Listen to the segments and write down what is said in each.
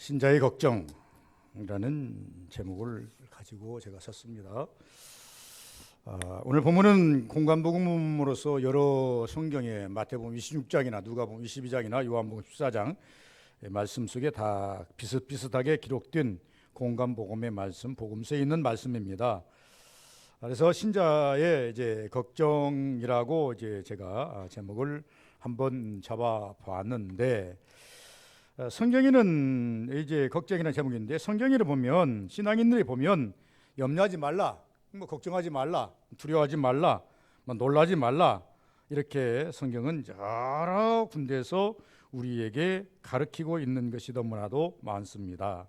신자의 걱정이라는 제목을 가지고 제가 썼습니다. 오늘 본문은 공관복음으로서 여러 성경의 마태복음 26장이나 누가복음 22장이나 요한복음 14장 말씀 속에 다 비슷비슷하게 기록된 공관복음의 말씀, 복음서에 있는 말씀입니다. 그래서 신자의 이제 걱정이라고 이제 제가 제목을 한번 잡아 보았는데, 성경에는 이제 걱정이라는 제목인데, 성경에를 보면 신앙인들이 보면 염려하지 말라, 걱정하지 말라, 두려워하지 말라, 놀라지 말라, 이렇게 성경은 여러 군데에서 우리에게 가르치고 있는 것이 너무나도 많습니다.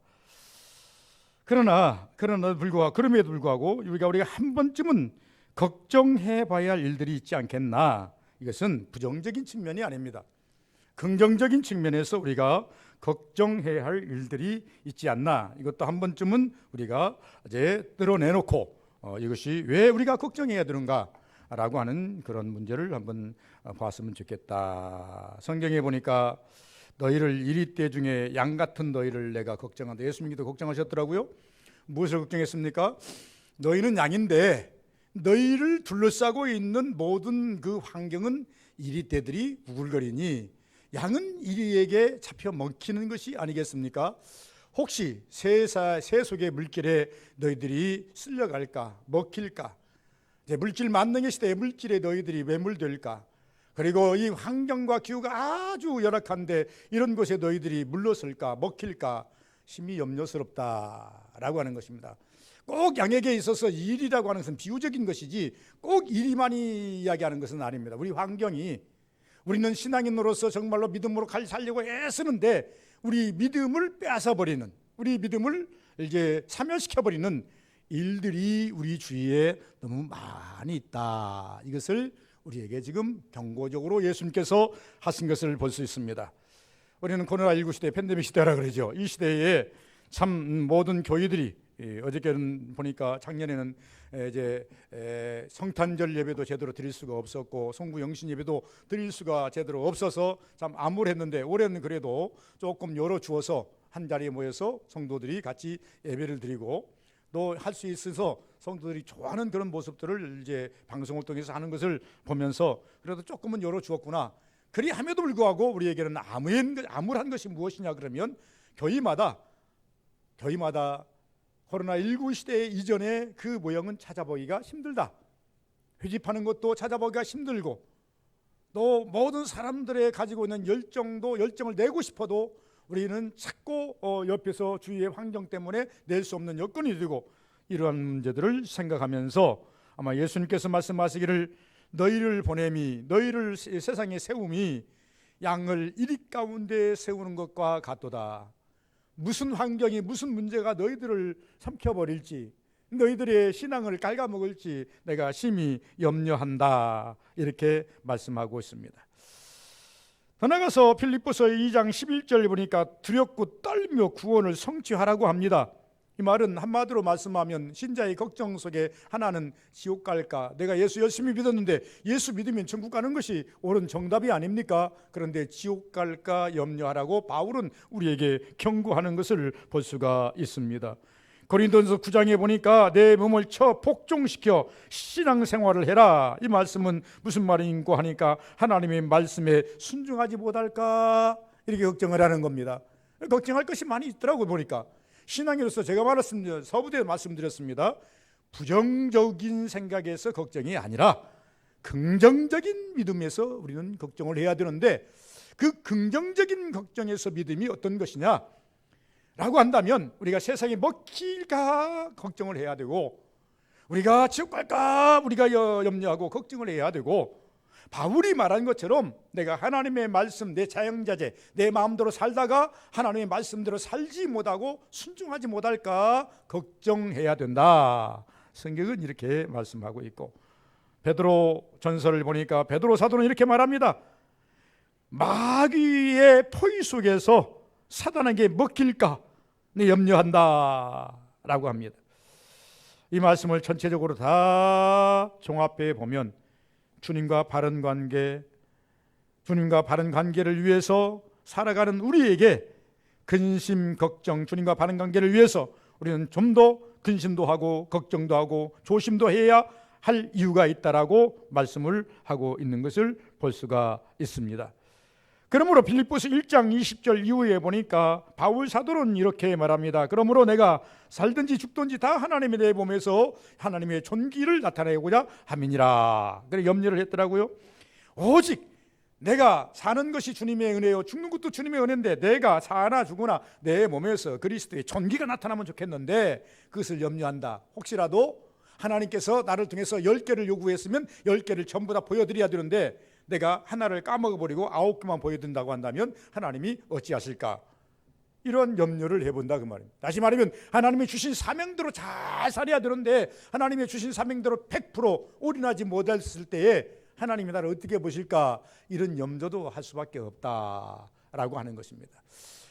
그럼에도 불구하고 우리가 한 번쯤은 걱정해 봐야 할 일들이 있지 않겠나. 이것은 부정적인 측면이 아닙니다. 긍정적인 측면에서 우리가 걱정해야 할 일들이 있지 않나. 이것도 한 번쯤은 우리가 이제 드러내놓고 이것이 왜 우리가 걱정해야 되는가 라고 하는 그런 문제를 한번 봤으면 좋겠다. 성경에 보니까 너희를 이리때 중에 양 같은 너희를 내가 걱정한다. 예수님께도 걱정하셨더라고요. 무엇을 걱정했습니까? 너희는 양인데 너희를 둘러싸고 있는 모든 그 환경은 이리떼들이 우글거리니 양은 이리에게 잡혀 먹히는 것이 아니겠습니까? 혹시 새 속의 물길에 너희들이 쓸려갈까, 먹힐까? 이제 물질 만능의 시대에 물질에 너희들이 매몰될까? 그리고 이 환경과 기후가 아주 열악한데 이런 곳에 너희들이 물러설까, 먹힐까? 심히 염려스럽다라고 하는 것입니다. 꼭 양에게 있어서 일이라고 하는 것은 비유적인 것이지 꼭 일이만이 이야기하는 것은 아닙니다. 우리 환경이, 우리는 신앙인으로서 정말로 믿음으로 살려고 애쓰는데 우리 믿음을 빼앗아버리는, 우리 믿음을 이제 사멸시켜버리는 일들이 우리 주위에 너무 많이 있다. 이것을 우리에게 지금 경고적으로 예수님께서 하신 것을 볼 수 있습니다. 우리는 코로나19 시대, 팬데믹 시대라 그러죠. 이 시대에 참 모든 교회들이, 어저께는 보니까 작년에는 이제 성탄절 예배도 제대로 드릴 수가 없었고 성부 영신 예배도 드릴 수가 제대로 없어서 참 암울했는데, 올해는 그래도 조금 열어주어서 한 자리에 모여서 성도들이 같이 예배를 드리고 또 할 수 있어서 성도들이 좋아하는 그런 모습들을 이제 방송을 통해서 하는 것을 보면서 그래도 조금은 열어주었구나. 그리함에도 불구하고 우리에게는 암울한 것이 무엇이냐 그러면 교회마다 코로나19 시대 이전에 그 모형은 찾아보기가 힘들다. 회집하는 것도 찾아보기가 힘들고 또 모든 사람들의 가지고 있는 열정을 내고 싶어도 우리는 자꾸 옆에서 주위의 환경 때문에 낼 수 없는 여건이 되고, 이러한 문제들을 생각하면서 아마 예수님께서 말씀하시기를 너희를 보냄이, 너희를 세상에 세움이 양을 이리 가운데 세우는 것과 같도다. 무슨 환경이, 무슨 문제가 너희들을 삼켜버릴지, 너희들의 신앙을 갉아먹을지 내가 심히 염려한다. 이렇게 말씀하고 있습니다. 더 나가서 빌립보서 2장 11절 보니까 두렵고 떨며 구원을 성취하라고 합니다. 이 말은 한마디로 말씀하면 신자의 걱정 속에 하나는 지옥 갈까, 내가 예수 열심히 믿었는데 예수 믿으면 천국 가는 것이 옳은 정답이 아닙니까? 그런데 지옥 갈까 염려하라고 바울은 우리에게 경고하는 것을 볼 수가 있습니다. 고린도전서 9장에 보니까 내 몸을 복종시켜 신앙생활을 해라. 이 말씀은 무슨 말인고 하니까 하나님의 말씀에 순종하지 못할까, 이렇게 걱정을 하는 겁니다. 걱정할 것이 많이 있더라고요. 보니까 신앙인으로서 제가 서부대에 말씀드렸습니다. 부정적인 생각에서 걱정이 아니라 긍정적인 믿음에서 우리는 걱정을 해야 되는데, 그 긍정적인 걱정에서 믿음이 어떤 것이냐 라고 한다면 우리가 세상에 먹힐까 걱정을 해야 되고, 우리가 지옥 갈까 우리가 염려하고 걱정을 해야 되고, 바울이 말한 것처럼 내가 하나님의 말씀, 내 자영자재, 내 마음대로 살다가 하나님의 말씀대로 살지 못하고 순종하지 못할까 걱정해야 된다. 성경은 이렇게 말씀하고 있고, 베드로 전서를 보니까 베드로 사도는 이렇게 말합니다. 마귀의 포위 속에서 사단에게 먹힐까 내 염려한다 라고 합니다. 이 말씀을 전체적으로 다 종합해 보면 주님과 바른 관계를 위해서 살아가는 우리에게 근심, 걱정, 주님과 바른 관계를 위해서 우리는 좀 더 근심도 하고 걱정도 하고 조심도 해야 할 이유가 있다라고 말씀을 하고 있는 것을 볼 수가 있습니다. 그러므로 빌립보서 1장 20절 이후에 보니까 바울 사도는 이렇게 말합니다. 그러므로 내가 살든지 죽든지 다 하나님의 내 몸에서 하나님의 존귀를 나타내고자 함이니라. 그래 염려를 했더라고요. 오직 내가 사는 것이 주님의 은혜요 죽는 것도 주님의 은혜인데 내가 사나 죽으나 내 몸에서 그리스도의 존귀가 나타나면 좋겠는데 그것을 염려한다. 혹시라도 하나님께서 나를 통해서 10개를 요구했으면 10개를 전부 다 보여드려야 되는데 내가 하나를 까먹어버리고 9개만 보여준다고 한다면 하나님이 어찌하실까? 이런 염려를 해본다 그 말입니다. 다시 말하면 하나님이 주신 사명대로 잘 살아야 되는데 하나님이 주신 사명대로 100% 올인하지 못했을 때에 하나님이 나를 어떻게 보실까? 이런 염려도 할 수밖에 없다라고 하는 것입니다.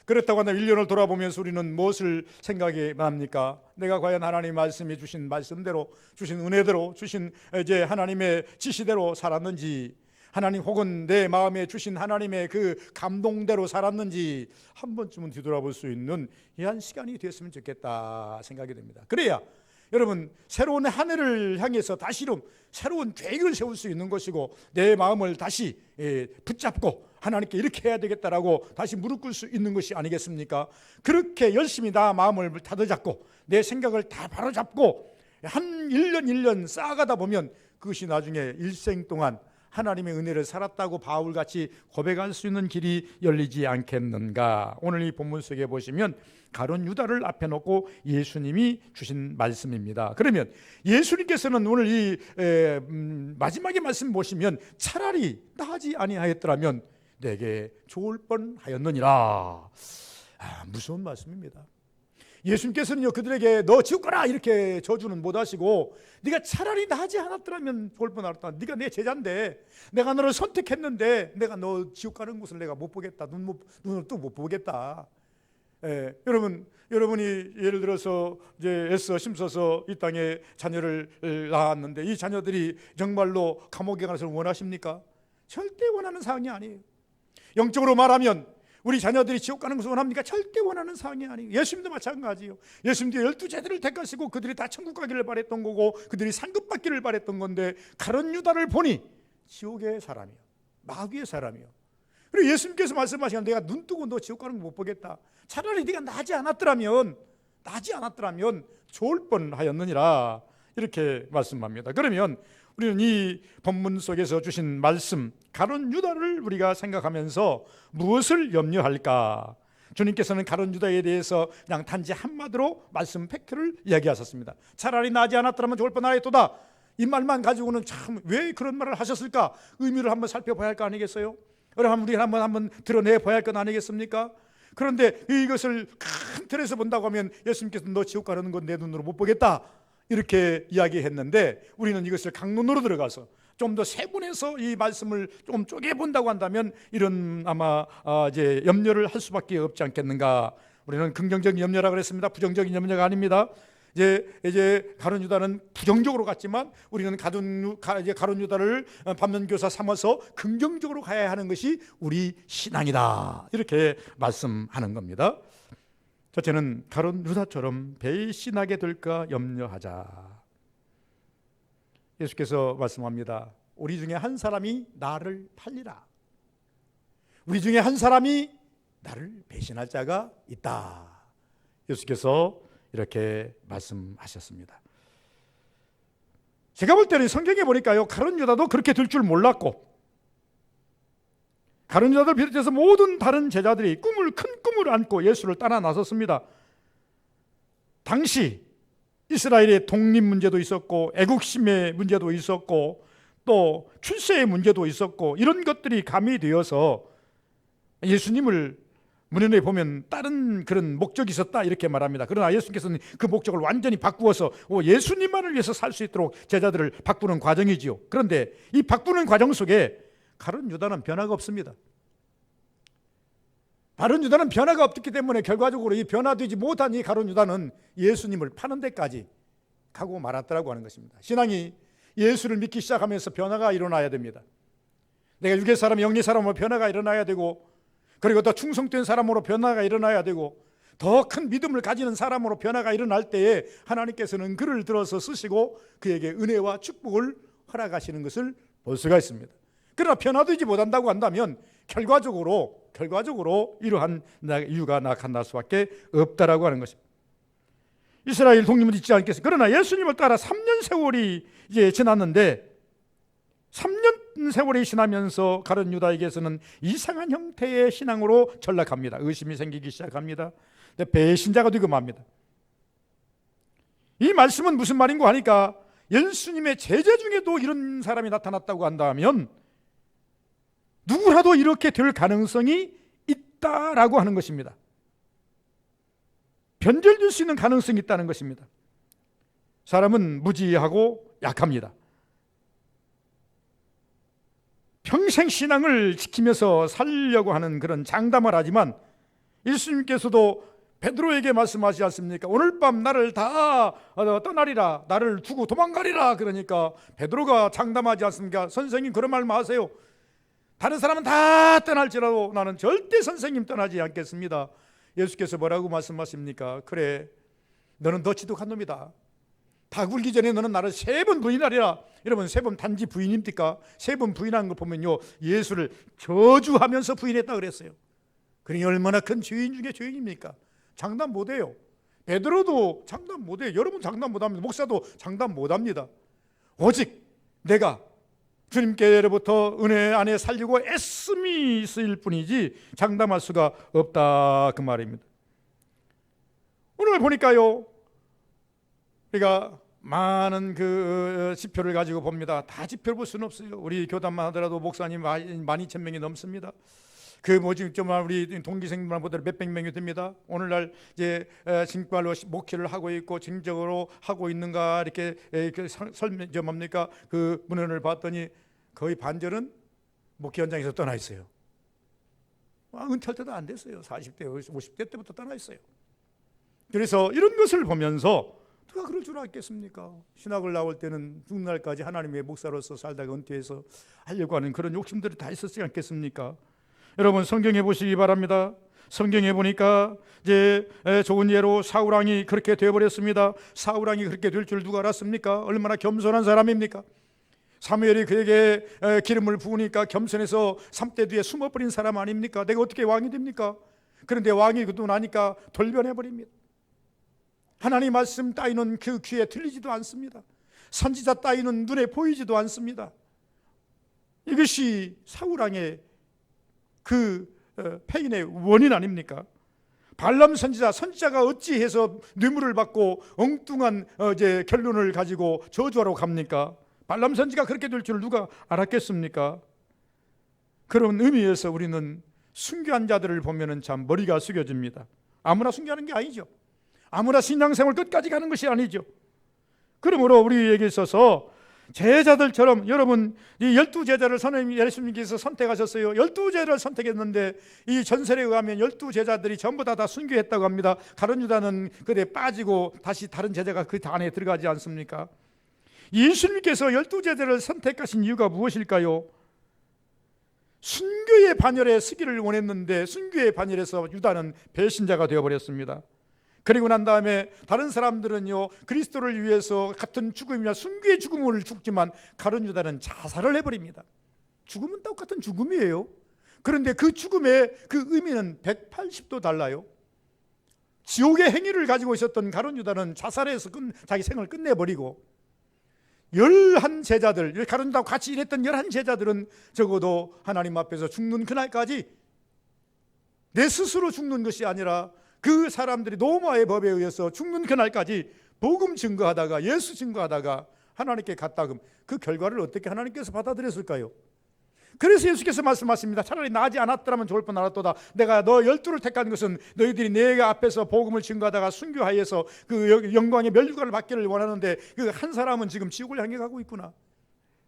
그렇다고 한다면 1년을 돌아보면서 우리는 무엇을 생각해 합니까? 내가 과연 하나님 말씀해 주신 말씀대로 주신 은혜대로 주신 이제 하나님의 지시대로 살았는지, 하나님 혹은 내 마음에 주신 하나님의 그 감동대로 살았는지 한 번쯤은 뒤돌아볼 수 있는 이한 시간이 됐으면 좋겠다 생각이 됩니다. 그래야 여러분 새로운 한 해를 향해서 다시금 새로운 계획을 세울 수 있는 것이고 내 마음을 다시 붙잡고 하나님께 이렇게 해야 되겠다라고 다시 무릎 꿇을 수 있는 것이 아니겠습니까? 그렇게 열심히 나 마음을 다져잡고 내 생각을 다 바로잡고 한 1년 1년 쌓아가다 보면 그것이 나중에 일생 동안 하나님의 은혜를 살았다고 바울같이 고백할 수 있는 길이 열리지 않겠는가? 오늘 이 본문 속에 보시면 가룟 유다를 앞에 놓고 예수님이 주신 말씀입니다. 그러면 예수님께서는 오늘 이 마지막의 말씀 보시면 차라리 나하지 아니하였더라면 내게 좋을 뻔하였느니라. 무서운 말씀입니다. 예수님께서는요 그들에게 너 지옥 가라 이렇게 저주는 못하시고 네가 차라리 나하지 않았더라면 좋을 뻔하였다. 네가 내 제자인데 내가 너를 선택했는데 내가 너 지옥 가는 곳을 내가 못 보겠다. 눈을 또 못 보겠다. 여러분이 예를 들어서 이제 애써 힘써서 이 땅에 자녀를 낳았는데 이 자녀들이 정말로 감옥에 가는 것을 원하십니까? 절대 원하는 사항이 아니에요. 영적으로 말하면 우리 자녀들이 지옥 가는 것을 원합니까? 절대 원하는 사항이 아니에요. 예수님도 마찬가지예요. 예수님도 12제자들을 택하시고 그들이 다 천국 가기를 바랬던 거고 그들이 상급 받기를 바랬던 건데 가룟 유다를 보니 지옥의 사람이요 마귀의 사람이요. 그리고 예수님께서 말씀하시는 내가 눈 뜨고 너 지옥 가는 거 못 보겠다. 차라리 네가 나지 않았더라면 좋을 뻔하였느니라 이렇게 말씀합니다. 그러면 우리는 이 본문 속에서 주신 말씀 가룟 유다를 우리가 생각하면서 무엇을 염려할까? 주님께서는 가룟 유다에 대해서 그냥 단지 한마디로 말씀 팩트를 이야기하셨습니다. 차라리 나지 않았더라면 좋을 뻔하였도다. 이 말만 가지고는 참 왜 그런 말을 하셨을까? 의미를 한번 살펴봐야 할 거 아니겠어요? 그럼 우리 한번 드러내 봐야 할 건 아니겠습니까? 그런데 이것을 큰 틀에서 본다고 하면 예수님께서 너 지옥 가는 건 내 눈으로 못 보겠다 이렇게 이야기했는데 우리는 이것을 강론으로 들어가서 좀 더 세분해서 이 말씀을 좀 쪼개본다고 한다면 이런 아마 이제 염려를 할 수밖에 없지 않겠는가. 우리는 긍정적인 염려라 그랬습니다. 부정적인 염려가 아닙니다. 이제 가룟 유다는 부정적으로 갔지만 우리는 가룟 유다를 반면교사 삼아서 긍정적으로 가야 하는 것이 우리 신앙이다 이렇게 말씀하는 겁니다. 첫째는 가룟 유다처럼 배신하게 될까 염려하자. 예수께서 말씀합니다. 우리 중에 한 사람이 나를 팔리라. 우리 중에 한 사람이 나를 배신할 자가 있다. 예수께서 이렇게 말씀하셨습니다. 제가 볼 때는 성경에 보니까요 가룟 유다도 그렇게 될 줄 몰랐고 가룟 유다를 비롯해서 모든 다른 제자들이 큰 꿈을 안고 예수를 따라 나섰습니다. 당시 이스라엘의 독립 문제도 있었고 애국심의 문제도 있었고 또 출세의 문제도 있었고 이런 것들이 가미되어서 예수님을 문헌에 보면 다른 그런 목적이 있었다 이렇게 말합니다. 그러나 예수님께서는 그 목적을 완전히 바꾸어서 예수님만을 위해서 살 수 있도록 제자들을 바꾸는 과정이지요. 그런데 이 바꾸는 과정 속에 가룟 유다는 변화가 없습니다. 가룟 유다는 변화가 없기 때문에 결과적으로 이 변화되지 못한 이 가룟 유다는 예수님을 파는 데까지 가고 말았다라고 하는 것입니다. 신앙이 예수를 믿기 시작하면서 변화가 일어나야 됩니다. 내가 육의 사람, 영의 사람으로 변화가 일어나야 되고 그리고 더 충성된 사람으로 변화가 일어나야 되고 더 큰 믿음을 가지는 사람으로 변화가 일어날 때에 하나님께서는 그를 들어서 쓰시고 그에게 은혜와 축복을 허락하시는 것을 볼 수가 있습니다. 그러나 변화되지 못한다고 한다면 결과적으로 이러한 이유가 나타날 수밖에 없다라고 하는 것입니다. 이스라엘 독립은 있지 않겠습니까? 그러나 예수님을 따라 3년 세월이 이제 지났는데 3년 세월이 지나면서 가룟 유다에게서는 이상한 형태의 신앙으로 전락합니다. 의심이 생기기 시작합니다. 배신자가 되고 맙니다. 이 말씀은 무슨 말인고 하니까 예수님의 제자 중에도 이런 사람이 나타났다고 한다면 누구라도 이렇게 될 가능성이 있다라고 하는 것입니다. 변절될 수 있는 가능성이 있다는 것입니다. 사람은 무지하고 약합니다. 평생 신앙을 지키면서 살려고 하는 그런 장담을 하지만 예수님께서도 베드로에게 말씀하시지 않습니까? 오늘 밤 나를 다 떠나리라, 나를 두고 도망가리라. 그러니까 베드로가 장담하지 않습니까? 선생님 그런 말 마세요. 다른 사람은 다 떠날지라도 나는 절대 선생님 떠나지 않겠습니다. 예수께서 뭐라고 말씀하십니까? 그래, 너는 너 지독한 놈이다. 다 굴기 전에 너는 나를 3번 부인하리라. 여러분 3번 단지 부인입니까? 3번 부인하는 걸 보면요, 예수를 저주하면서 부인했다 그랬어요. 그러니 얼마나 큰 죄인 중에 죄인입니까? 장담 못해요. 베드로도 장담 못해요. 여러분 장담 못합니다. 목사도 장담 못합니다. 오직 내가 주님께로부터 은혜 안에 살려고 애씀이 있을 뿐이지 장담할 수가 없다, 그 말입니다. 오늘 보니까요, 우리가 많은 그 지표를 가지고 봅니다. 다 지표를 볼 수는 없어요. 우리 교단만 하더라도 목사님 12,000명이 넘습니다. 그 뭐지 정말 우리 동기생들만 보더라도 몇백 명이 됩니다. 오늘날 이제 정말로 목회를 하고 있고 정적으로 하고 있는가 이렇게 설명 뭡니까 그 문헌을 봤더니 거의 반절은 목회 현장에서 떠나 있어요. 은퇴할 때도 안 됐어요. 40대, 50대 때부터 떠나 있어요. 그래서 이런 것을 보면서 누가 그럴 줄 알겠습니까? 신학을 나올 때는 죽는 날까지 하나님의 목사로서 살다가 은퇴해서 하려고 하는 그런 욕심들이 다 있었지 않겠습니까? 여러분 성경에 보시기 바랍니다. 성경에 보니까 이제 좋은 예로 사울왕이 그렇게 되어버렸습니다. 사울왕이 그렇게 될 줄 누가 알았습니까? 얼마나 겸손한 사람입니까? 사무엘이 그에게 기름을 부으니까 겸손해서 3대 뒤에 숨어버린 사람 아닙니까? 내가 어떻게 왕이 됩니까? 그런데 왕이 그러고 나니까 돌변해버립니다. 하나님 말씀 따위는 그 귀에 들리지도 않습니다. 선지자 따위는 눈에 보이지도 않습니다. 이것이 사울왕의 그 패인의 원인 아닙니까? 발람 선지자가 어찌해서 뇌물을 받고 엉뚱한 이제 결론을 가지고 저주하러 갑니까? 발람 선지가 그렇게 될 줄 누가 알았겠습니까? 그런 의미에서 우리는 순교한 자들을 보면은 참 머리가 숙여집니다. 아무나 순교하는 게 아니죠. 아무나 신앙생활 끝까지 가는 것이 아니죠. 그러므로 우리에게 있어서 제자들처럼 여러분 이 12제자를 예수님께서 선택하셨어요. 12제자를 선택했는데 이 전설에 의하면 12제자들이 전부 다 순교했다고 합니다. 가룟 유다는 그에 빠지고 다시 다른 제자가 그 안에 들어가지 않습니까? 예수님께서 12제자를 선택하신 이유가 무엇일까요? 순교의 반열에 서기를 원했는데 순교의 반열에서 유다는 배신자가 되어버렸습니다. 그리고 난 다음에 다른 사람들은요 그리스도를 위해서 같은 죽음이나 순교의 죽음을 죽지만 가룟 유다는 자살을 해버립니다. 죽음은 똑같은 죽음이에요. 그런데 그 죽음의 그 의미는 180도 달라요. 지옥의 행위를 가지고 있었던 가룟 유다는 자살해서 자기 생을 끝내버리고 11제자들 가룟 유다와 같이 일했던 11제자들은 적어도 하나님 앞에서 죽는 그날까지 내 스스로 죽는 것이 아니라 그 사람들이 노마의 법에 의해서 죽는 그날까지 복음 증거하다가 예수 증거하다가 하나님께 갔다 그럼 그 결과를 어떻게 하나님께서 받아들였을까요? 그래서 예수께서 말씀하십니다. 차라리 나지 않았더라면 좋을 뻔 알았도다. 내가 너 12를 택한 것은 너희들이 내가 앞에서 복음을 증거하다가 순교하여서 그 영광의 멸류관을 받기를 원하는데 그 한 사람은 지금 지옥을 향해 가고 있구나.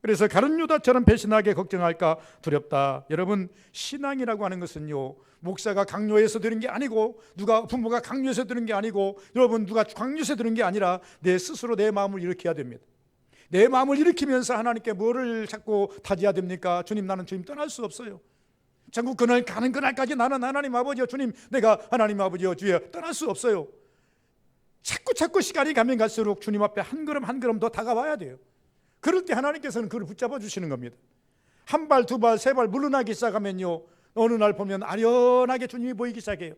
그래서 가룟 유다처럼 배신하게 걱정할까 두렵다. 여러분 신앙이라고 하는 것은요 목사가 강요해서 드는 게 아니고 누가 부모가 강요해서 드는 게 아니고 여러분 누가 강요해서 드는 게 아니라 내 스스로 내 마음을 일으켜야 됩니다. 내 마음을 일으키면서 하나님께 뭐를 자꾸 타지해야 됩니까? 주님 나는 주님 떠날 수 없어요. 천국 그날 가는 그날까지 나는 하나님 아버지여 주님, 내가 하나님 아버지여 주여 떠날 수 없어요. 자꾸 시간이 가면 갈수록 주님 앞에 한 걸음 한 걸음 더 다가와야 돼요. 그럴 때 하나님께서는 그를 붙잡아 주시는 겁니다. 한 발, 두 발, 세 발 물러나기 시작하면요, 어느 날 보면 아련하게 주님이 보이기 시작해요.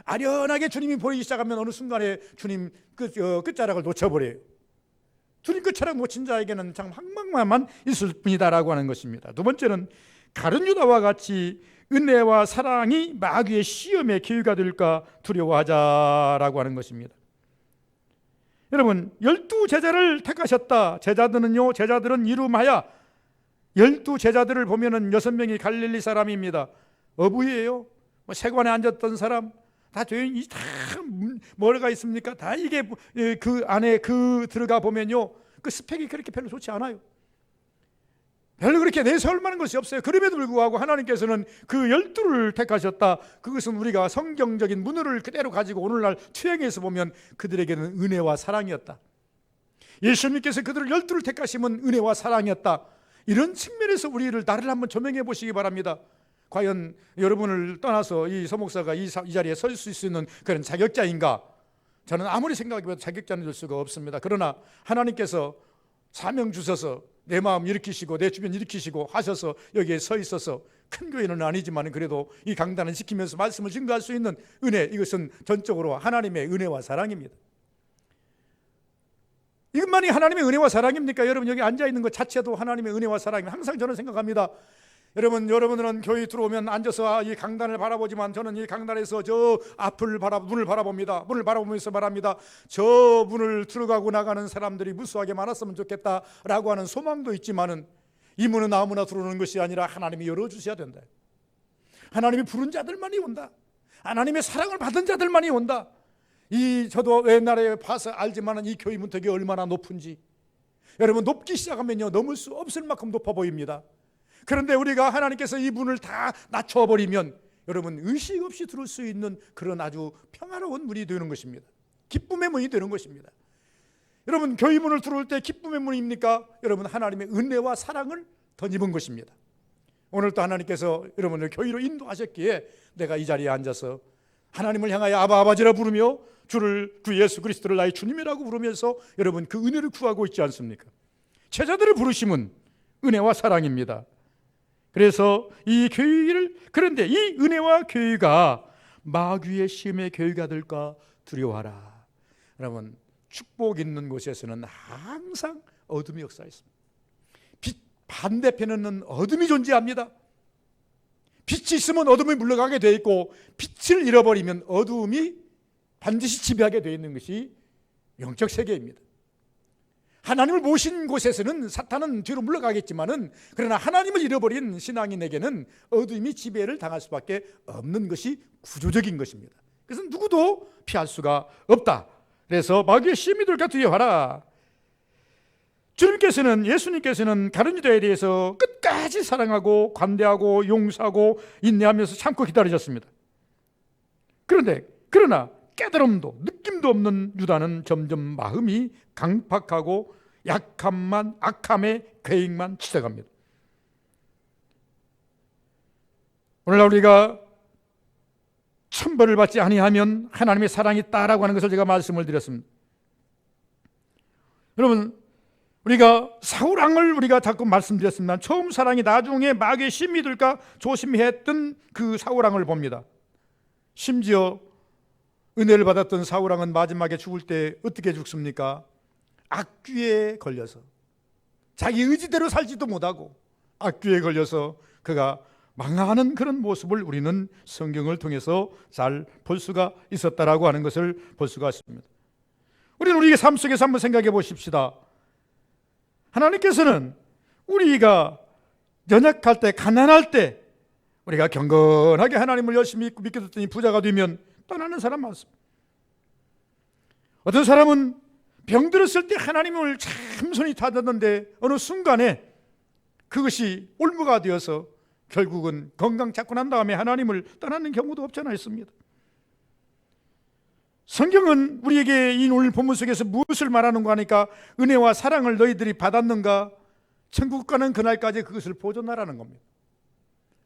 아련하게 주님이 보이기 시작하면 어느 순간에 주님 끝자락을 놓쳐버려요. 주님 끝자락 놓친 자에게는 참 황망함만 있을 뿐이다라고 하는 것입니다. 두 번째는 가룟 유다와 같이 은혜와 사랑이 마귀의 시험의 기회가 될까 두려워하자라고 하는 것입니다. 여러분, 12제자를 택하셨다. 제자들은 이름하여 12제자들을 보면은 6명이 갈릴리 사람입니다. 어부예요. 세관에 앉았던 사람, 다 조용히 다 뭐가 있습니까? 다 이게 그 안에 들어가 보면요, 그 스펙이 그렇게 별로 좋지 않아요. 별로 그렇게 내세울 만한 것이 없어요. 그럼에도 불구하고 하나님께서는 그 12를 택하셨다. 그것은 우리가 성경적인 문헌을 그대로 가지고 오늘날 투영해서 보면 그들에게는 은혜와 사랑이었다. 예수님께서 그들을 12를 택하시면 은혜와 사랑이었다. 이런 측면에서 나를 한번 조명해 보시기 바랍니다. 과연 여러분을 떠나서 이 서목사가 이 자리에 설 수 있는 그런 자격자인가? 저는 아무리 생각해봐도 자격자는 될 수가 없습니다. 그러나 하나님께서 사명 주셔서 내 마음 일으키시고 내 주변 일으키시고 하셔서 여기에 서 있어서, 큰 교회는 아니지만 그래도 이 강단을 지키면서 말씀을 증거할 수 있는 은혜, 이것은 전적으로 하나님의 은혜와 사랑입니다. 이것만이 하나님의 은혜와 사랑입니까? 여러분, 여기 앉아있는 것 자체도 하나님의 은혜와 사랑입니다. 항상 저는 생각합니다. 여러분들은 교회 들어오면 앉아서 이 강단을 바라보지만 저는 이 강단에서 저 앞을 문을 바라봅니다. 문을 바라보면서 말합니다. 저 문을 들어가고 나가는 사람들이 무수하게 많았으면 좋겠다라고 하는 소망도 있지만은, 이 문은 아무나 들어오는 것이 아니라 하나님이 열어주셔야 된다. 하나님이 부른 자들만이 온다. 하나님의 사랑을 받은 자들만이 온다. 저도 옛날에 봐서 알지만은 이 교회 문턱이 얼마나 높은지, 여러분, 높기 시작하면요, 넘을 수 없을 만큼 높아 보입니다. 그런데 우리가 하나님께서 이 문을 다 낮춰버리면 여러분, 의식 없이 들을 수 있는 그런 아주 평화로운 문이 되는 것입니다. 기쁨의 문이 되는 것입니다. 여러분, 교회 문을 들어올 때 기쁨의 문입니까? 여러분, 하나님의 은혜와 사랑을 덧입은 것입니다. 오늘 또 하나님께서 여러분을 교회로 인도하셨기에 내가 이 자리에 앉아서 하나님을 향하여 아버지라 부르며 주 예수 그리스도를 나의 주님이라고 부르면서 여러분, 그 은혜를 구하고 있지 않습니까? 제자들을 부르심은 은혜와 사랑입니다. 그래서 그런데 이 은혜와 교회가 마귀의 시험의 교회가 될까 두려워하라. 여러분, 축복 있는 곳에서는 항상 어둠이 역사했습니다. 반대편에는 어둠이 존재합니다. 빛이 있으면 어둠이 물러가게 되어 있고, 빛을 잃어버리면 어둠이 반드시 지배하게 되어 있는 것이 영적 세계입니다. 하나님을 모신 곳에서는 사탄은 뒤로 물러가겠지만은, 그러나 하나님을 잃어버린 신앙인에게는 어둠이 지배를 당할 수밖에 없는 것이 구조적인 것입니다. 그래서 누구도 피할 수가 없다. 그래서 마귀의 시험이 될까 두려워하라. 예수님께서는 가룟 유다에 대해서 끝까지 사랑하고 관대하고 용서하고 인내하면서 참고 기다리셨습니다. 그러나 깨달음도 느낌도 없는 유다는 점점 마음이 강팍하고 악함의 계획만 치닫습니다. 오늘날 우리가 천벌을 받지 아니하면 하나님의 사랑이 있다라고 하는 것을 제가 말씀을 드렸습니다. 여러분, 우리가 사울왕을 우리가 자꾸 말씀드렸습니다. 처음 사랑이 나중에 마귀의 심이 될까 조심했던 그 사울왕을 봅니다. 심지어 은혜를 받았던 사울왕은 마지막에 죽을 때 어떻게 죽습니까? 악귀에 걸려서, 자기 의지대로 살지도 못하고 악귀에 걸려서 그가 망하는 그런 모습을 우리는 성경을 통해서 잘 볼 수가 있었다라고 하는 것을 볼 수가 있습니다. 우리는 우리의 삶 속에서 한번 생각해 보십시다. 하나님께서는 우리가 연약할 때, 가난할 때 우리가 경건하게 하나님을 열심히 믿고 믿더니 부자가 되면 떠나는 사람 많습니다. 어떤 사람은 병들었을 때 하나님을 참 손이 타졌는데 어느 순간에 그것이 올무가 되어서 결국은 건강 잡고 난 다음에 하나님을 떠나는 경우도 없지 않아 있습니다. 성경은 우리에게 이 오늘 본문 속에서 무엇을 말하는가 하니까, 은혜와 사랑을 너희들이 받았는가? 천국 가는 그날까지 그것을 보존하라는 겁니다.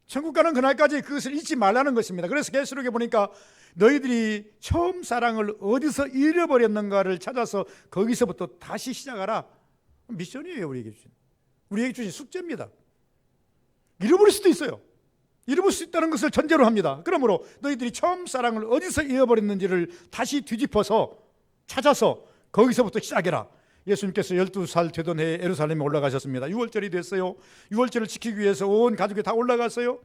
천국 가는 그날까지 그것을 잊지 말라는 것입니다. 그래서 계시록에 보니까 너희들이 처음 사랑을 어디서 잃어버렸는가를 찾아서 거기서부터 다시 시작하라. 미션이에요. 우리에게 주신 숙제입니다. 잃어버릴 수도 있어요. 잃어버릴 수 있다는 것을 전제로 합니다. 그러므로 너희들이 처음 사랑을 어디서 잃어버렸는지를 다시 뒤집어서 찾아서 거기서부터 시작해라. 예수님께서 12살 되던 해에 예루살렘에 올라가셨습니다. 6월절이 됐어요. 6월절을 지키기 위해서 온 가족이 다 올라갔어요.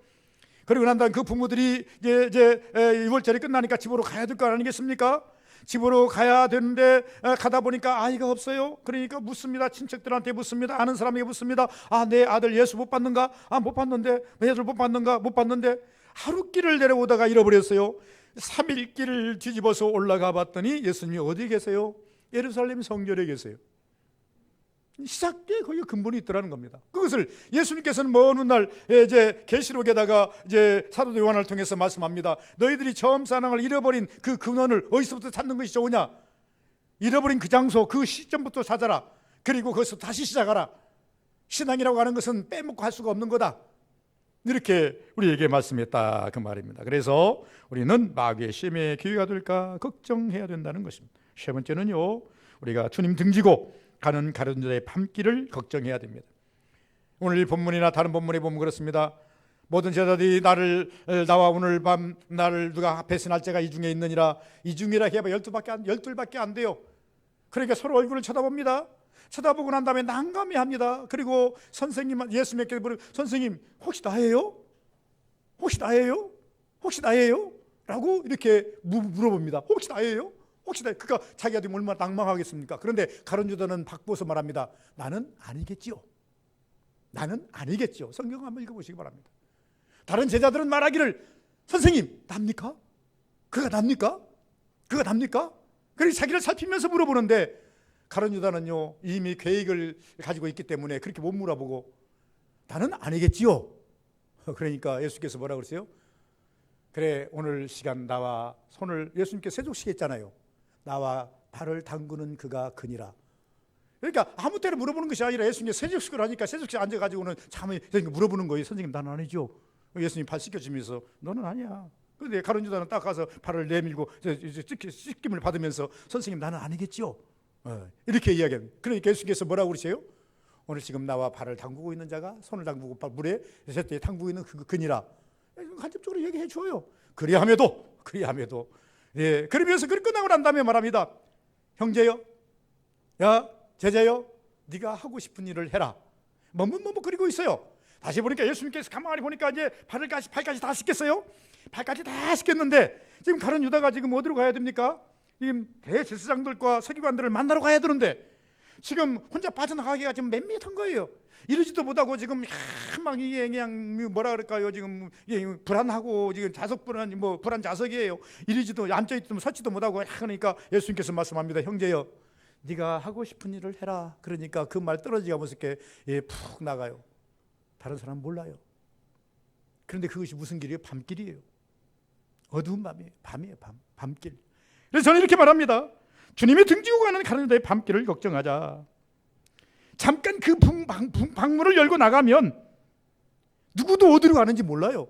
그리고 난 다음 그 부모들이 이제 6월절이 끝나니까 집으로 가야 될 거 아니겠습니까? 집으로 가야 되는데 가다 보니까 아이가 없어요. 그러니까 묻습니다. 친척들한테 묻습니다. 아는 사람에게 묻습니다. 내 아들 예수 못 봤는가? 못 봤는데. 내 아들 못 봤는가? 못 봤는데. 하루 길을 내려오다가 잃어버렸어요. 3일 길을 뒤집어서 올라가 봤더니 예수님이 어디 계세요? 예루살렘 성전에 계세요. 시작에 거기 근본이 있더라는 겁니다. 그것을 예수님께서는 먼 훗날 이제 계시록에다가 이제 사도 요한을 통해서 말씀합니다. 너희들이 처음 사랑을 잃어버린 그 근원을 어디서부터 찾는 것이 좋으냐? 잃어버린 그 장소, 그 시점부터 찾아라. 그리고 거기서 다시 시작하라. 신앙이라고 하는 것은 빼먹고 할 수가 없는 거다. 이렇게 우리에게 말씀했다 그 말입니다. 그래서 우리는 마귀의 시험에 기회가 될까 걱정해야 된다는 것입니다. 세 번째는요, 우리가 주님 등지고 가는 가룟유다의 밤길을 걱정해야 됩니다. 오늘 이 본문이나 다른 본문에 보면 그렇습니다. 모든 제자들이 나와 오늘 밤 나를 누가 배신할 자가 이 중에 있느니라. 이 중이라 해봐 12밖에 안 돼요. 그러니까 서로 얼굴을 쳐다봅니다. 쳐다보고 난 다음에 난감해합니다. 그리고 선생님 예수님께 물어, 선생님 혹시 나예요? 혹시 나예요? 혹시 나예요? 라고 이렇게 물어봅니다. 혹시 나예요? 혹시 그러니까 자기가 지금 얼마나 낭망하겠습니까? 그런데 가룟 유다는 바꿔서 말합니다. 나는 아니겠지요. 나는 아니겠지요. 성경 한번 읽어보시기 바랍니다. 다른 제자들은 말하기를 선생님 납니까? 그가 납니까? 그가 납니까? 그래서 자기를 살피면서 물어보는데 가룟 유다는요 이미 계획을 가지고 있기 때문에 그렇게 못 물어보고 나는 아니겠지요. 그러니까 예수께서 뭐라고 그러세요? 그래 오늘 시간 나와 손을 예수님께 세족시켰잖아요. 나와 발을 담그는 그가 그니라. 그러니까 아무 때나 물어보는 것이 아니라 예수님께 세족식을 하니까 세족식 앉아가지고는 참 물어보는 거예요. 선생님 나는 아니죠. 예수님 발 씻겨주면서 너는 아니야. 그런데 가룟 유다는 딱 가서 발을 내밀고 씻김을 받으면서 선생님 나는 아니겠죠. 이렇게 이야기합니다. 그러니까 예수님께서 뭐라고 그러세요? 오늘 지금 나와 발을 담그고 있는 자가 손을 담그고 물에 세트에 담그고 있는 그니라. 간접적으로 얘기해 줘요. 그리함에도 예, 그러면서 그 끝나고 난 다음에 말합니다. 형제여, 야 제자여, 네가 하고 싶은 일을 해라. 뭐 그리고 있어요. 다시 보니까 예수님께서 가만히 보니까 이제 발까지 다 씻겠어요. 발까지 다 씻겠는데 지금 가룟 유다가 지금 어디로 가야 됩니까? 지금 대제사장들과 서기관들을 만나러 가야 되는데 지금 혼자 빠져나가기가 지금 밋밋한 거예요. 이러지도 못하고 지금 막 이게 그냥 뭐라 그럴까요? 지금 불안하고 지금 불안 자석이에요. 이러지도 앉아있지도 서지도 못하고 그러니까 예수님께서 말씀합니다. 형제여, 네가 하고 싶은 일을 해라. 그러니까 그 말 떨어지면서 이렇게 푹 나가요. 다른 사람 몰라요. 그런데 그것이 무슨 길이에요? 밤길이에요. 어두운 밤이에요. 밤길. 그래서 저는 이렇게 말합니다. 주님이 등지고 가는 가룟 유다의 밤길을 걱정하자. 잠깐 그 방문을 열고 나가면 누구도 어디로 가는지 몰라요.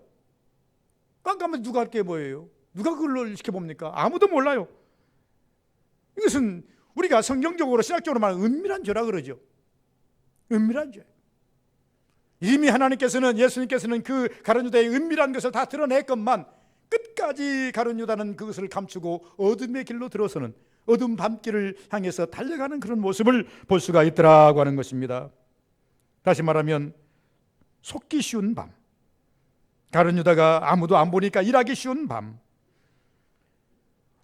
깜깜한 누가 할 게 뭐예요? 누가 그걸 지켜봅니까? 아무도 몰라요. 이것은 우리가 성경적으로 신학적으로 말하는 은밀한 죄라 그러죠. 은밀한 죄. 이미 하나님께서는 예수님께서는 그 가룟 유다의 은밀한 것을 다 드러냈건만 끝까지 가룟 유다는 그것을 감추고 어둠의 길로 들어서는 어두운 밤길을 향해서 달려가는 그런 모습을 볼 수가 있더라고 하는 것입니다. 다시 말하면 속기 쉬운 밤, 가룟 유다가 아무도 안 보니까 일하기 쉬운 밤,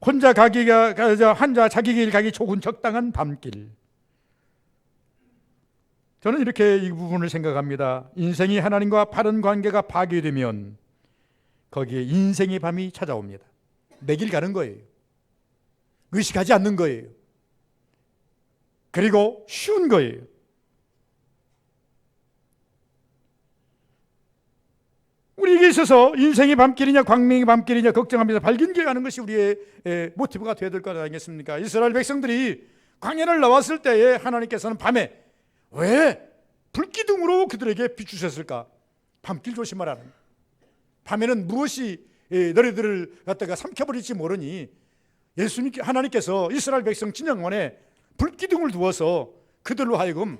혼자 자기 길 가기 좋은 적당한 밤길. 저는 이렇게 이 부분을 생각합니다. 인생이 하나님과 바른 관계가 파괴되면 거기에 인생의 밤이 찾아옵니다. 내 길 가는 거예요. 의식하지 않는 거예요. 그리고 쉬운 거예요. 우리에게 있어서 인생의 밤길이냐 광명의 밤길이냐 걱정하면서 밝은 길 가는 것이 우리의 모티브가 되어야 될 것 아니겠습니까? 이스라엘 백성들이 광야를 나왔을 때에 하나님께서는 밤에 왜 불기둥으로 그들에게 비추셨을까? 밤길 조심하라는. 밤에는 무엇이 너희들을 갖다가 삼켜버릴지 모르니 예수님 하나님께서 이스라엘 백성 진영원에 불기둥을 두어서 그들로 하여금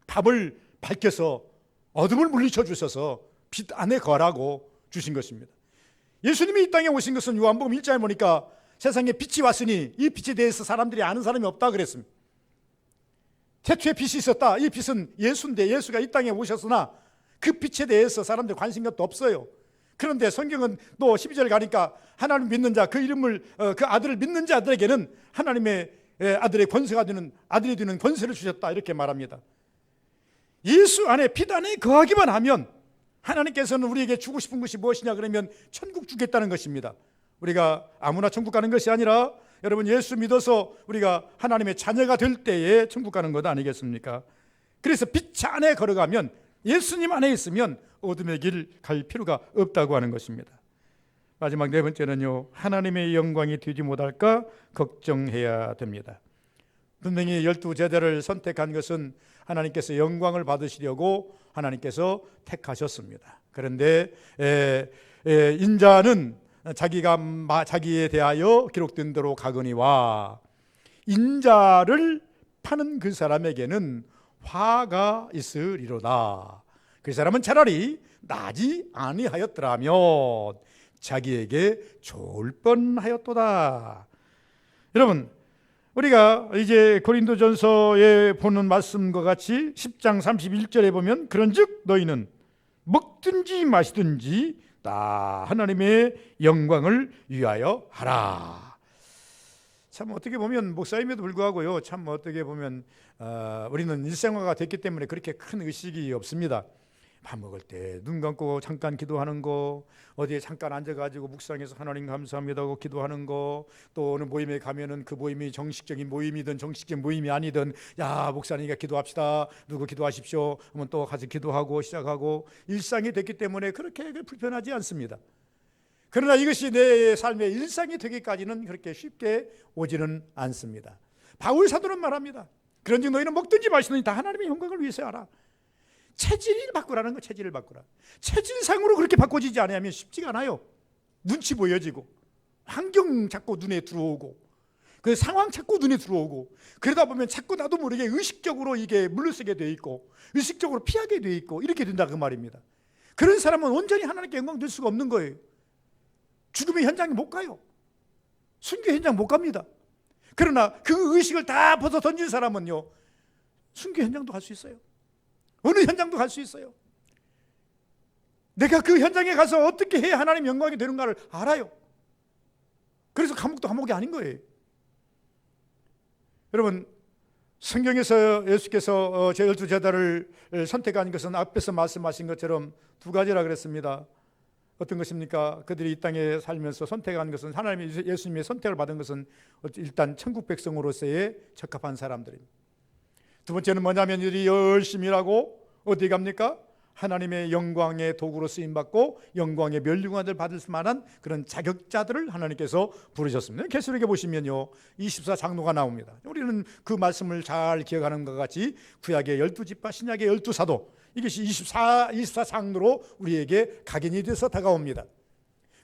답을 밝혀서 어둠을 물리쳐 주셔서 빛 안에 거하라고 주신 것입니다. 예수님이 이 땅에 오신 것은 요한복음 1장에 보니까 세상에 빛이 왔으니 이 빛에 대해서 사람들이 아는 사람이 없다 그랬습니다. 태초에 빛이 있었다. 이 빛은 예수인데 예수가 이 땅에 오셨으나 그 빛에 대해서 사람들이 관심도 없어요. 그런데 성경은 또 12절 가니까 하나님 믿는 자, 그 이름을 그 아들을 믿는 자들에게는 하나님의 아들의 권세가 되는 아들이 되는 권세를 주셨다 이렇게 말합니다. 예수 안에 빛 안에 거하기만 하면 하나님께서는 우리에게 주고 싶은 것이 무엇이냐 그러면 천국 주겠다는 것입니다. 우리가 아무나 천국 가는 것이 아니라 여러분 예수 믿어서 우리가 하나님의 자녀가 될 때에 천국 가는 것 아니겠습니까? 그래서 빛 안에 걸어가면 예수님 안에 있으면 어둠의 길 갈 필요가 없다고 하는 것입니다. 마지막 네 번째는요, 하나님의 영광이 되지 못할까 걱정해야 됩니다. 분명히 12제자를 선택한 것은 하나님께서 영광을 받으시려고 하나님께서 택하셨습니다. 그런데 인자는 자기에 대하여 기록된 대로 가거니와 인자를 파는 그 사람에게는 화가 있으리로다. 그 사람은 차라리 나지 아니하였더라면 자기에게 좋을 뻔하였도다. 여러분, 우리가 이제 고린도전서에 보는 말씀과 같이 10장 31절에 보면 그런즉 너희는 먹든지 마시든지 다 하나님의 영광을 위하여 하라. 참 어떻게 보면 목사임에도 불구하고요, 참 어떻게 보면 우리는 일생화가 됐기 때문에 그렇게 큰 의식이 없습니다. 밥 먹을 때 눈 감고 잠깐 기도하는 거, 어디에 잠깐 앉아가지고 묵상해서 하나님 감사합니다 하고 기도하는 거, 또 어느 모임에 가면은 그 모임이 정식적인 모임이든 정식적인 모임이 아니든 야 목사님과 기도합시다, 누구 기도하십시오 하면 또 같이 기도하고 시작하고 일상이 됐기 때문에 그렇게 불편하지 않습니다. 그러나 이것이 내 삶의 일상이 되기까지는 그렇게 쉽게 오지는 않습니다. 바울 사도는 말합니다. 그런즉 너희는 먹든지 마시든지 다 하나님의 영광을 위해서 하라. 체질을 바꾸라는 거. 체질을 바꾸라. 체질상으로 그렇게 바꿔지지 않으면 쉽지가 않아요. 눈치 보여지고 환경 자꾸 눈에 들어오고 그 상황 자꾸 눈에 들어오고 그러다 보면 자꾸 나도 모르게 의식적으로 이게 물러서게 돼 있고 의식적으로 피하게 돼 있고 이렇게 된다 그 말입니다. 그런 사람은 온전히 하나님께 영광 될 수가 없는 거예요. 죽음의 현장에 못 가요. 순교 현장 못 갑니다. 그러나 그 의식을 다 벗어 던진 사람은요, 순교 현장도 갈 수 있어요. 어느 현장도 갈 수 있어요. 내가 그 현장에 가서 어떻게 해야 하나님 영광이 되는가를 알아요. 그래서 감옥도 감옥이 아닌 거예요. 여러분, 성경에서 예수께서 제 12제자를 선택한 것은 앞에서 말씀하신 것처럼 두 가지라 그랬습니다. 어떤 것입니까? 그들이 이 땅에 살면서 선택한 것은 하나님의 예수님의 선택을 받은 것은 일단 천국 백성으로서의 적합한 사람들입니다. 두 번째는 뭐냐면 이들이 열심히 일하고 어디 갑니까? 하나님의 영광의 도구로 쓰임받고 영광의 멸류관을 받을 만한 그런 자격자들을 하나님께서 부르셨습니다. 계시록에 보시면요 24장로가 나옵니다. 우리는 그 말씀을 잘 기억하는 것 같이 구약의 12지파 신약의 12사도 이것이 24장로로 우리에게 각인이 돼서 다가옵니다.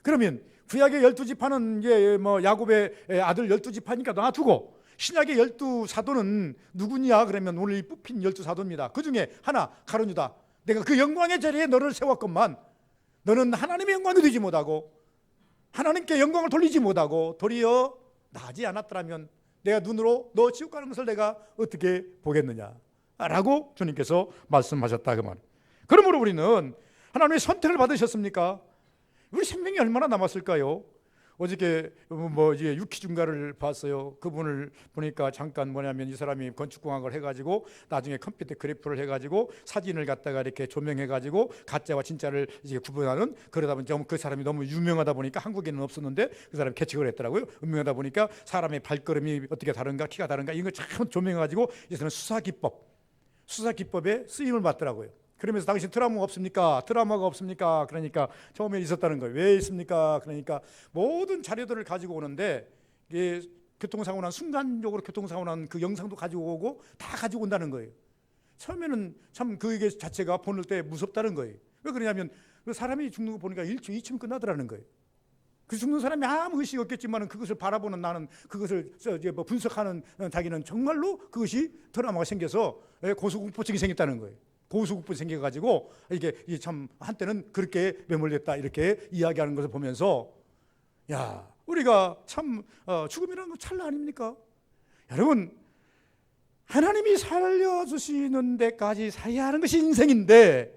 그러면 구약의 12지파는 이제 뭐 야곱의 아들 12지파니까 놔두고 신약의 12사도는 누구냐 그러면 오늘 이 뽑힌 12사도입니다. 그 중에 하나 가룟유다. 내가 그 영광의 자리에 너를 세웠건만 너는 하나님의 영광이 되지 못하고 하나님께 영광을 돌리지 못하고 도리어 나지 않았더라면 내가 눈으로 너 지옥 가는 것을 내가 어떻게 보겠느냐 라고 주님께서 말씀하셨다 그 말. 그러므로 우리는 하나님의 선택을 받으셨습니까? 우리 생명이 얼마나 남았을까요? 어저께 뭐 이제 유키중가를 봤어요. 그분을 보니까 잠깐 뭐냐면 이 사람이 건축공학을 해가지고 나중에 컴퓨터 그래프를 해가지고 사진을 갖다가 이렇게 조명해가지고 가짜와 진짜를 이제 구분하는 그러다 보니 그 사람이 너무 유명하다 보니까 한국에는 없었는데 그 사람이 개척을 했더라고요. 유명하다 보니까 사람의 발걸음이 어떻게 다른가 키가 다른가 이런 거 참 조명해가지고 이제는 수사기법에 쓰임을 받더라고요. 그러면서 당신 트라우마가 없습니까? 트라우마가 없습니까? 그러니까 처음에 있었다는 거예요. 왜 있습니까? 그러니까 모든 자료들을 가지고 오는데 이게 교통사고 난 순간적으로 교통사고 난 그 영상도 가지고 오고 다 가지고 온다는 거예요. 처음에는 참 그게 자체가 보는 때 무섭다는 거예요. 왜 그러냐면 그 사람이 죽는 거 보니까 1초 2초면 끝나더라는 거예요. 그 죽는 사람이 아무 의식이 없겠지만 그것을 바라보는 나는, 그것을 뭐 분석하는 자기는 정말로 그것이 트라우마가 생겨서 고소공포증이 생겼다는 거예요. 고소공포증이 생겨가지고 이게 참 한때는 그렇게 매몰됐다 이렇게 이야기하는 것을 보면서, 야, 우리가 참 죽음이라는 건 찰나 아닙니까? 여러분, 하나님이 살려주시는 데까지 살아야 하는 것이 인생인데,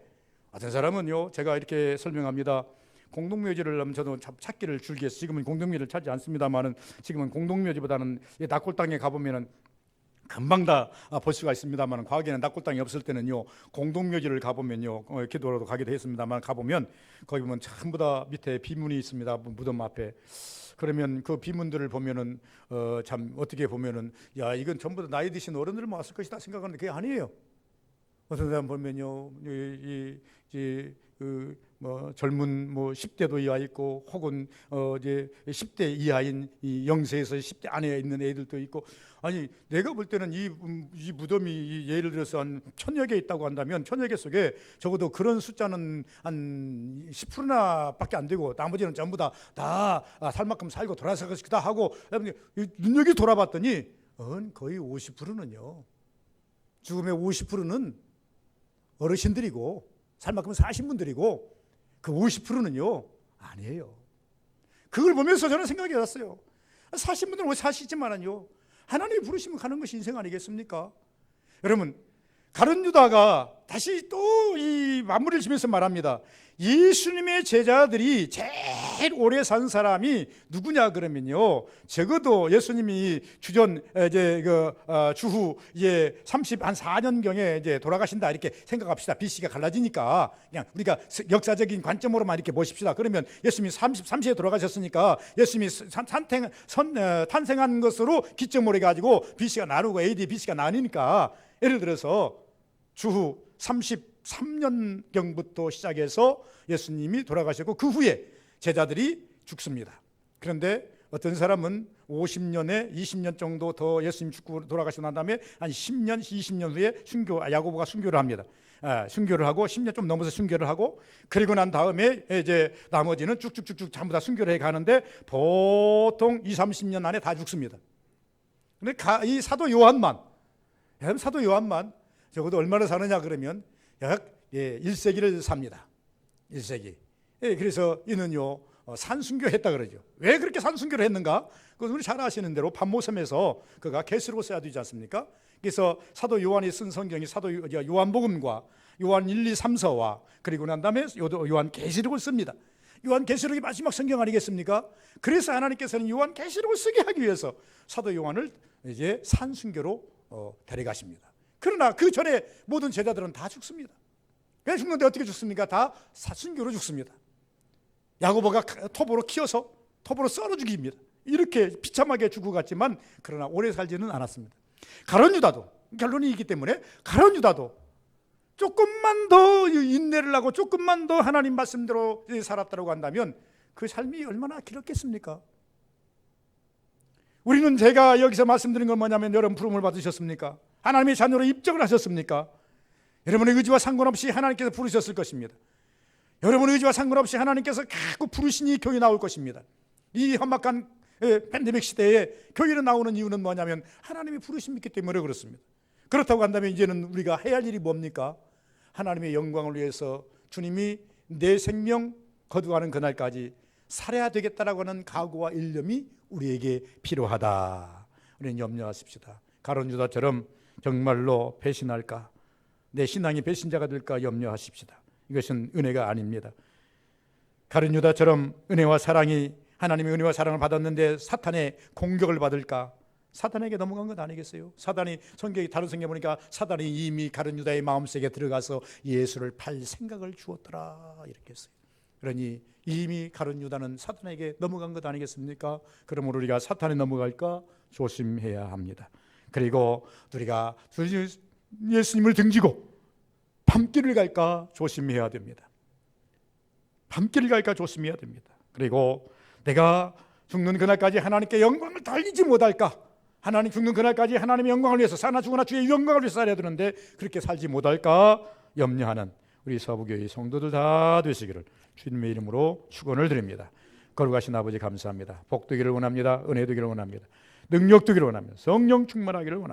어떤 사람은요, 제가 이렇게 설명합니다. 공동묘지를 하면 저도 찾기를 즐겨서 지금은 공동묘지를 찾지 않습니다만은, 지금은 공동묘지보다는 낙골당에 가보면은 금방 다 볼 수가 있습니다만, 과거에는 낙골당이 없을 때는요, 공동묘지를 가보면요, 기도로도 가기도 했습니다만, 가보면 거기 보면 전부 다 밑에 비문이 있습니다. 무덤 앞에. 그러면 그 비문들을 보면은 참 어떻게 보면은, 야, 이건 전부 다 나이 드신 어른들 모았을 것이다 생각하는데 그게 아니에요. 어떤 사람 보면요, 뭐 젊은 뭐 10대도 이하 있고, 혹은 이제 10대 이하인 이 0세에서 10대 안에 있는 애들도 있고, 아니 내가 볼 때는 이 무덤이 예를 들어서 한 1000여 개 있다고 한다면 1000여 개 속에 적어도 그런 숫자는 한 10%나밖에 안 되고, 나머지는 전부 다 살 만큼 살고 돌아서 것이다 하고, 눈여기 돌아봤더니 거의 50%는요, 죽음의 50%는 어르신들이고 살 만큼 사신 분들이고, 그 50%는요 아니에요. 그걸 보면서 저는 생각이 났어요. 사신 분들은 왜 사시지만은요, 하나님이 부르시면 가는 것이 인생 아니겠습니까? 여러분, 가룟 유다가 다시 또 이 마무리를 지면서 말합니다. 예수님의 제자들이 제일 오래 산 사람이 누구냐 그러면요, 적어도 예수님이 주전 주후 34년 경에 이제 돌아가신다 이렇게 생각합시다. BC가 갈라지니까 그냥 우리가 역사적인 관점으로만 이렇게 보십시다. 그러면 예수님이 33세에 돌아가셨으니까 예수님이 탄생한 것으로 기점으로 해가지고 BC가 나누고 AD BC가 나뉘니까, 예를 들어서 주후 33년경부터 시작해서 예수님이 돌아가셨고, 그 후에 제자들이 죽습니다. 그런데 어떤 사람은 50년에 20년 정도 더 예수님 죽고 돌아가시고 난 다음에 한 10년, 20년 후에 야고보가 순교를 합니다. 순교를 하고 10년 좀 넘어서 순교를 하고, 그리고 난 다음에 이제 나머지는 쭉쭉쭉쭉 전부 다 순교를 해 가는데 보통 20-30년 안에 다 죽습니다. 근데 이 사도 요한만 적어도 얼마나 사느냐 그러면 약 1세기를 삽니다. 1세기. 그래서 이는요 산순교했다 그러죠. 왜 그렇게 산순교를 했는가? 그건 우리 잘 아시는 대로 반모섬에서 그가 계시록을 써야 되지 않습니까? 그래서 사도 요한이 쓴 성경이 사도 요한복음과 요한 1, 2, 3서와 그리고 난 다음에 요한 계시록을 씁니다. 요한 계시록이 마지막 성경 아니겠습니까? 그래서 하나님께서는 요한 계시록을 쓰게 하기 위해서 사도 요한을 이제 산순교로 데려가십니다. 그러나 그 전에 모든 제자들은 다 죽습니다. 그냥 죽는데 어떻게 죽습니까? 다 순교로 죽습니다. 야고보가 톱으로 키워서 톱으로 썰어 죽입니다. 이렇게 비참하게 죽어갔지만 그러나 오래 살지는 않았습니다. 가룟 유다도, 결론이 있기 때문에 가룟 유다도 조금만 더 인내를 하고 조금만 더 하나님 말씀대로 살았다고 한다면 그 삶이 얼마나 길었겠습니까? 우리는 제가 여기서 말씀드린 건 뭐냐면, 여러분 부름을 받으셨습니까? 하나님의 자녀로 입적을 하셨습니까? 여러분의 의지와 상관없이 하나님께서 부르셨을 것입니다. 여러분의 의지와 상관없이 하나님께서 자꾸 부르시니 교회 나올 것입니다. 이 험악한 팬데믹 시대에 교회로 나오는 이유는 뭐냐면 하나님이 부르심 있기 때문에 그렇습니다. 그렇다고 한다면 이제는 우리가 해야 할 일이 뭡니까? 하나님의 영광을 위해서 주님이 내 생명 거두가는 그날까지 살아야 되겠다라고 하는 각오와 일념이 우리에게 필요하다. 우리는 염려하십시다. 가룟 유다처럼 정말로 배신할까, 내 신앙이 배신자가 될까 염려하십시다. 이것은 은혜가 아닙니다. 가룟 유다처럼 은혜와 사랑이, 하나님의 은혜와 사랑을 받았는데 사탄의 공격을 받을까? 사탄에게 넘어간 것 아니겠어요? 사탄이, 성경이 다른 성경 보니까 사탄이 이미 가룟 유다의 마음속에 들어가서 예수를 팔 생각을 주었더라 이렇게 했어요. 그러니 이미 가룟 유다는 사탄에게 넘어간 것 아니겠습니까? 그러므로 우리가 사탄에 넘어갈까 조심해야 합니다. 그리고 우리가 예수님을 등지고 밤길을 갈까 조심해야 됩니다. 밤길을 갈까 조심해야 됩니다. 그리고 내가 죽는 그날까지 하나님께 영광을 돌리지 못할까? 하나님 죽는 그날까지 하나님의 영광을 위해서 사나 죽으나 주의 영광을 위해서 살아야 되는데 그렇게 살지 못할까 염려하는 우리 서부교회 성도들 다 되시기를 주님의 이름으로 축원을 드립니다. 거룩하신 아버지 감사합니다. 복 되기를 원합니다. 은혜 되기를 원합니다. 능력 되기를 원합니다. 성령 충만하기를 원합니다.